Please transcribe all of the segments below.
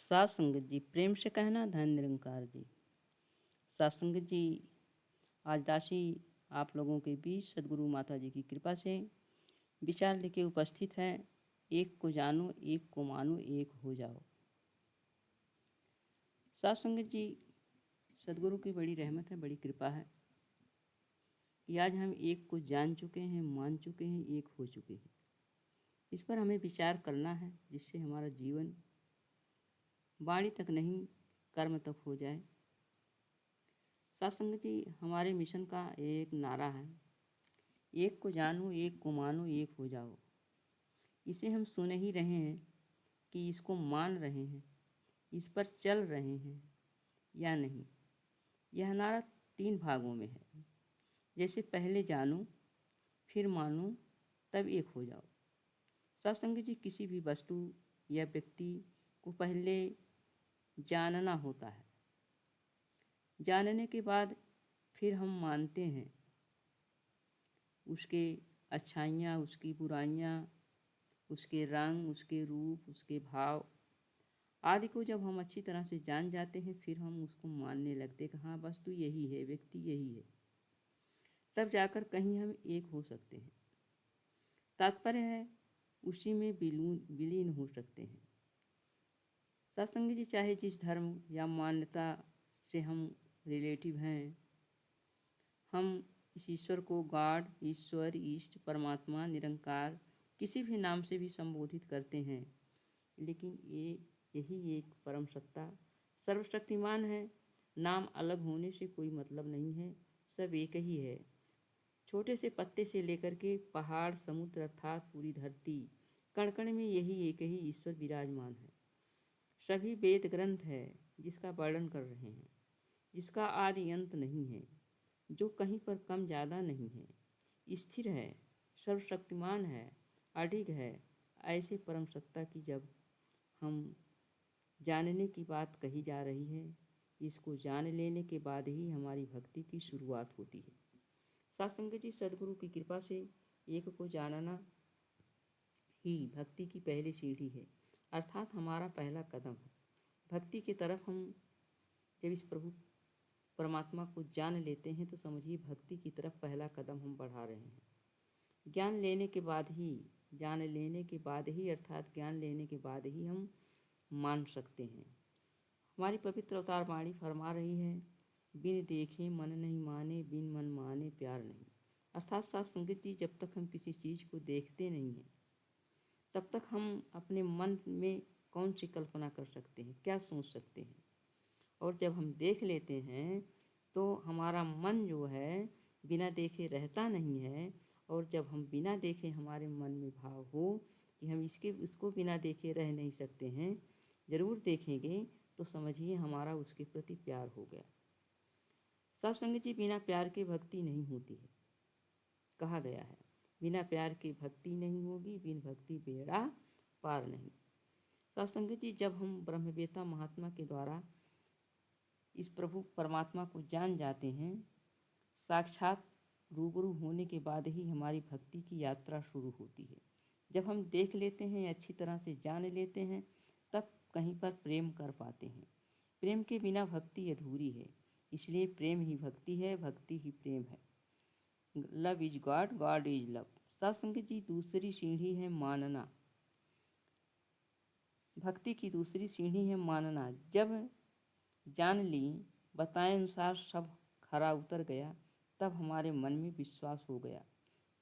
सात संगत जी, प्रेम से कहना धन निरंकार जी। सात संगत जी, आज दासी आप लोगों के बीच सदगुरु माता जी की कृपा से विचार लेके उपस्थित है। एक को जानो, एक को मानो, एक हो जाओ। सात संगत जी, सदगुरु की बड़ी रहमत है, बड़ी कृपा है कि आज हम एक को जान चुके हैं, मान चुके हैं, एक हो चुके हैं। इस पर हमें विचार करना है, जिससे हमारा जीवन वाणी तक नहीं कर्म तक हो जाए। सात संगत जी, हमारे मिशन का एक नारा है, एक को जानो, एक को मानो, एक हो जाओ। इसे हम सुन ही रहे हैं कि इसको मान रहे हैं, इस पर चल रहे हैं या नहीं। यह नारा 3 भागों में है। जैसे पहले जानो, फिर मानो, तब एक हो जाओ। सत्संग जी, किसी भी वस्तु या व्यक्ति को पहले जानना होता है। जानने के बाद फिर हम मानते हैं उसके अच्छाइयाँ, उसकी बुराइयाँ, उसके रंग, उसके रूप, उसके भाव आदि को जब हम अच्छी तरह से जान जाते हैं, फिर हम उसको मानने लगते कि हाँ, वस्तु यही है, व्यक्ति यही है। तब जाकर कहीं हम एक हो सकते हैं। तात्पर्य है उसी में विलीन हो सकते हैं। सत्संग जी, चाहे जिस धर्म या मान्यता से हम रिलेटिव हैं, हम इस ईश्वर को गॉड, ईश्वर, ईष्ट, परमात्मा, निरंकार किसी भी नाम से भी संबोधित करते हैं, लेकिन यही एक परम सत्ता सर्वशक्तिमान है। नाम अलग होने से कोई मतलब नहीं है, सब एक ही है। छोटे से पत्ते से लेकर के पहाड़, समुद्र अर्थात पूरी धरती, कण कण में यही एक ही ईश्वर विराजमान है। सभी वेद ग्रंथ है जिसका वर्णन कर रहे हैं, जिसका आदि अंत नहीं है, जो कहीं पर कम ज़्यादा नहीं है, स्थिर है, सर्वशक्तिमान है, अडिग है। ऐसे परम सत्ता की जब हम जानने की बात कही जा रही है, इसको जान लेने के बाद ही हमारी भक्ति की शुरुआत होती है। सत्संग जी, सदगुरु की कृपा से एक को जानना ही भक्ति की पहली सीढ़ी है, अर्थात हमारा पहला कदम है। भक्ति की तरफ हम जब इस प्रभु परमात्मा को जान लेते हैं तो समझिए भक्ति की तरफ पहला कदम हम बढ़ा रहे हैं। ज्ञान लेने के बाद ही, जान लेने के बाद ही, अर्थात ज्ञान लेने के बाद ही हम मान सकते हैं। हमारी पवित्र अवतार वाणी फरमा रही है, बिन देखे मन नहीं माने, बिन मन माने प्यार नहीं। अर्थात साथ संगत जी, जब तक हम किसी चीज़ को देखते नहीं हैं, तब तक हम अपने मन में कौन सी कल्पना कर सकते हैं, क्या सोच सकते हैं। और जब हम देख लेते हैं तो हमारा मन जो है बिना देखे रहता नहीं है। और जब हम बिना देखे हमारे मन में भाव हो कि हम उसको बिना देखे रह नहीं सकते हैं, ज़रूर देखेंगे, तो समझिए हमारा उसके प्रति प्यार हो गया। सत्संग जी, बिना प्यार के भक्ति नहीं होती है। कहा गया है, बिना प्यार के भक्ति नहीं होगी, बिन भक्ति बेड़ा पार नहीं। सत्संग जी, जब हम ब्रह्मवेता महात्मा के द्वारा इस प्रभु परमात्मा को जान जाते हैं, साक्षात रूबरू होने के बाद ही हमारी भक्ति की यात्रा शुरू होती है। जब हम देख लेते हैं, अच्छी तरह से जान लेते हैं, तब कहीं पर प्रेम कर पाते हैं। प्रेम के बिना भक्ति अधूरी है, इसलिए प्रेम ही भक्ति है, भक्ति ही प्रेम है। Love is God, God is love. सत्संग जी, दूसरी सीढ़ी है मानना। भक्ति की दूसरी सीढ़ी है मानना। जब जान ली, बताए अनुसार सब खरा उतर गया, तब हमारे मन में विश्वास हो गया,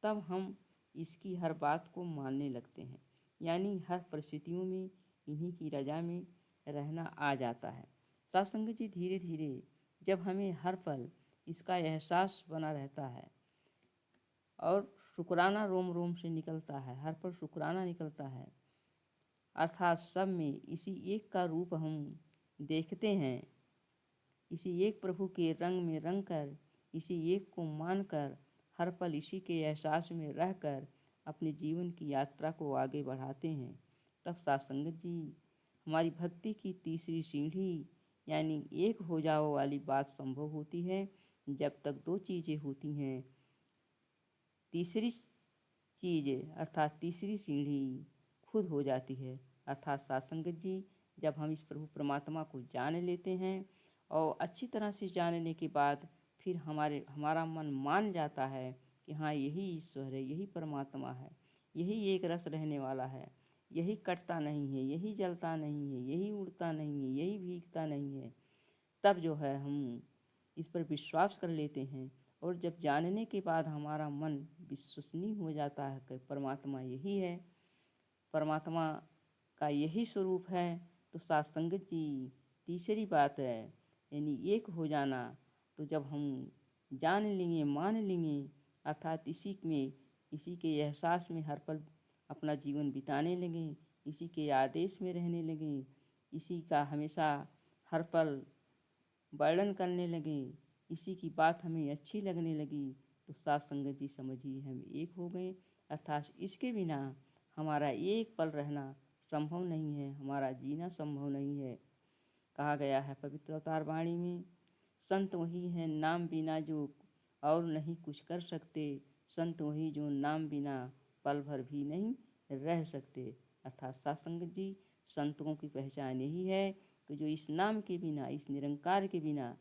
तब हम इसकी हर बात को मानने लगते हैं। यानी हर परिस्थितियों में इन्हीं की रजा में रहना आ जाता है। सत्संग जी, धीरे धीरे जब हमें हर पल इसका एहसास बना रहता है और शुक्राना रोम रोम से निकलता है, हर पल शुक्राना निकलता है, अर्थात सब में इसी एक का रूप हम देखते हैं, इसी एक प्रभु के रंग में रंग कर, इसी एक को मानकर, हर पल इसी के एहसास में रहकर अपने जीवन की यात्रा को आगे बढ़ाते हैं, तब सत्संगत जी, हमारी भक्ति की तीसरी सीढ़ी यानी एक हो जाओ वाली बात संभव होती है। जब तक 2 चीज़ें होती हैं, तीसरी चीज़ अर्थात तीसरी सीढ़ी खुद हो जाती है। अर्थात सत्संगत जी, जब हम इस प्रभु परमात्मा को जान लेते हैं और अच्छी तरह से जानने के बाद फिर हमारा मन मान जाता है कि हाँ, यही ईश्वर है, यही परमात्मा है, यही एक रस रहने वाला है, यही कटता नहीं है, यही जलता नहीं है, यही उड़ता नहीं है, यही भीगता नहीं है। तब जो है हम इस पर विश्वास कर लेते हैं और जब जानने के बाद हमारा मन विश्वसनीय हो जाता है कि परमात्मा यही है, परमात्मा का यही स्वरूप है, तो सत्संगत जी तीसरी बात है, यानी एक हो जाना। तो जब हम जान लेंगे, मान लेंगे, अर्थात इसी के एहसास में हर पल अपना जीवन बिताने लगे, इसी के आदेश में रहने लगे, इसी का हमेशा हर पल वर्णन करने लगे, इसी की बात हमें अच्छी लगने लगी, तो साथ संगत जी समझिए हम एक हो गए। अर्थात इसके बिना हमारा एक पल रहना संभव नहीं है, हमारा जीना संभव नहीं है। कहा गया है पवित्र अवतार वाणी में, संत वही है नाम बिना जो और नहीं कुछ कर सकते, संत वही जो नाम बिना पल भर भी नहीं रह सकते। अर्थात सत्संग जी, संतों की पहचान यही है कि जो इस नाम के बिना, इस निरंकार के बिना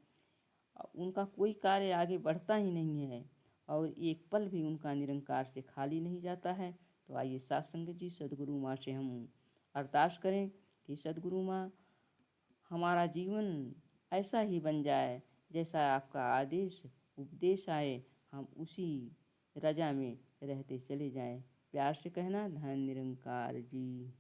उनका कोई कार्य आगे बढ़ता ही नहीं है और एक पल भी उनका निरंकार से खाली नहीं जाता है। तो आइए सत्संग जी, सदगुरु माँ से हम अरदास करें कि सदगुरु माँ, हमारा जीवन ऐसा ही बन जाए जैसा आपका आदेश उपदेश आए, हम उसी रजा में रहते चले जाएं। प्यार से कहना, धन निरंकार जी।